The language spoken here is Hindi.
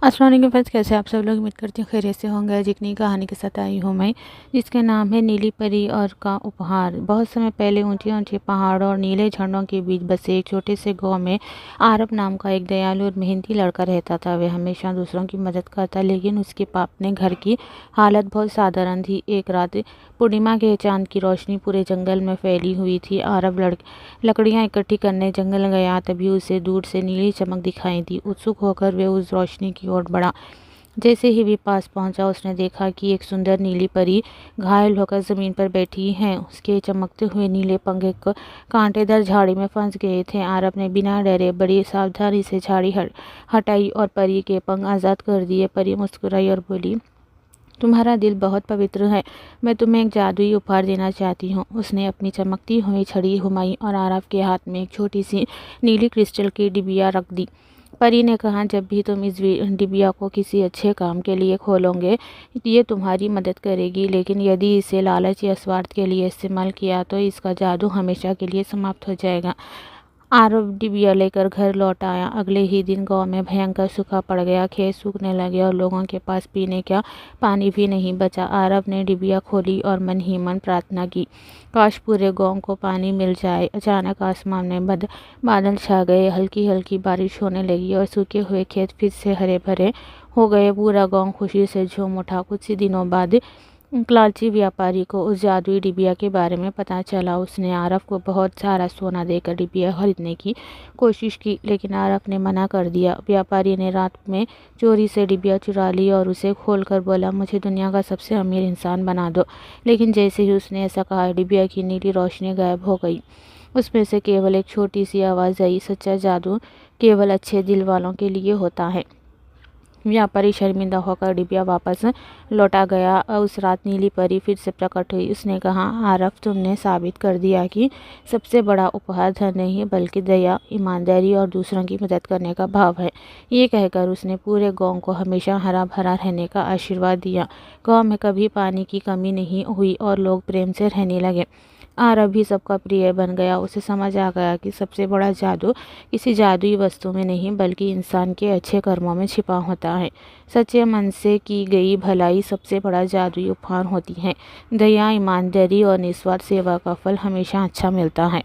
अस्सलाम वालेकुम फ्रेंड्स, कैसे आप सब लोग। उम्मीद करती हूँ खैरियत से होंगे। आज एक नई कहानी के साथ आई हूँ मैं, जिसका नाम है नीली परी और का उपहार। बहुत समय पहले ऊंचे ऊंचे पहाड़ों और नीले झरनों के बीच बसे एक छोटे से गांव में आरब नाम का एक दयालु और मेहनती लड़का रहता था। वह हमेशा दूसरों की मदद करता, लेकिन उसके अपने घर की हालत बहुत साधारण थी। एक रात पूर्णिमा के चांद की रोशनी पूरे जंगल में फैली हुई थी। आरब लकड़ियाँ इकट्ठी करने जंगल गया, तभी उसे दूर से नीली चमक दिखाई दी। उत्सुक होकर वह उस रोशनी की ओर बढ़ा। जैसे ही वे पास पहुंचा, उसने देखा कि एक सुंदर नीली परी घायल होकर जमीन पर बैठी है। उसके चमकते हुए नीले पंख एक कांटेदार झाड़ी में फंस गए थे। आरब ने बिना डरे बड़ी सावधानी से झाड़ी हटाई और परी के पंख आज़ाद कर दिए। परी मुस्कुराई और बोली, तुम्हारा दिल बहुत पवित्र है, मैं तुम्हें एक जादुई उपहार देना चाहती हूँ। उसने अपनी चमकती हुई छड़ी घुमाई और आरब के हाथ में एक छोटी सी नीली क्रिस्टल की डिबिया रख दी। परी ने कहा, जब भी तुम इस डिबिया को किसी अच्छे काम के लिए खोलोगे, ये तुम्हारी मदद करेगी, लेकिन यदि इसे लालच या स्वार्थ के लिए इस्तेमाल किया तो इसका जादू हमेशा के लिए समाप्त हो जाएगा। आरव डिबिया लेकर घर लौट आया। अगले ही दिन गांव में भयंकर सूखा पड़ गया। खेत सूखने लगे और लोगों के पास पीने का पानी भी नहीं बचा। आरव ने डिबिया खोली और मन ही मन प्रार्थना की, काश पूरे गांव को पानी मिल जाए। अचानक आसमान में बादल छा गए, हल्की हल्की बारिश होने लगी और सूखे हुए खेत फिर से हरे भरे हो गए। पूरा गांव खुशी से झूम उठा। कुछ ही दिनों बाद लालची व्यापारी को उस जादुई डिबिया के बारे में पता चला। उसने आरव को बहुत सारा सोना देकर डिबिया खरीदने की कोशिश की, लेकिन आरव ने मना कर दिया। व्यापारी ने रात में चोरी से डिबिया चुरा ली और उसे खोलकर बोला, मुझे दुनिया का सबसे अमीर इंसान बना दो। लेकिन जैसे ही उसने ऐसा कहा, डिबिया की नीली रोशनी गायब हो गई। उसमें से केवल एक छोटी सी आवाज़ आई, सच्चा जादू केवल अच्छे दिल वालों के लिए होता है। व्यापारी शर्मिंदा होकर डिबिया वापस लौटा गया। उस रात नीली परी फिर से प्रकट हुई। उसने कहा, आरव, तुमने साबित कर दिया कि सबसे बड़ा उपहार धन नहीं, बल्कि दया, ईमानदारी और दूसरों की मदद करने का भाव है। ये कहकर उसने पूरे गांव को हमेशा हरा भरा रहने का आशीर्वाद दिया। गांव में कभी पानी की कमी नहीं हुई और लोग प्रेम से रहने लगे। आरव भी सबका प्रिय बन गया। उसे समझ आ गया कि सबसे बड़ा जादू किसी जादुई वस्तु में नहीं, बल्कि इंसान के अच्छे कर्मों में छिपा होता है। सच्चे मन से की गई भलाई सबसे बड़ा जादुई उपहार होती है। दया, ईमानदारी और निस्वार्थ सेवा का फल हमेशा अच्छा मिलता है।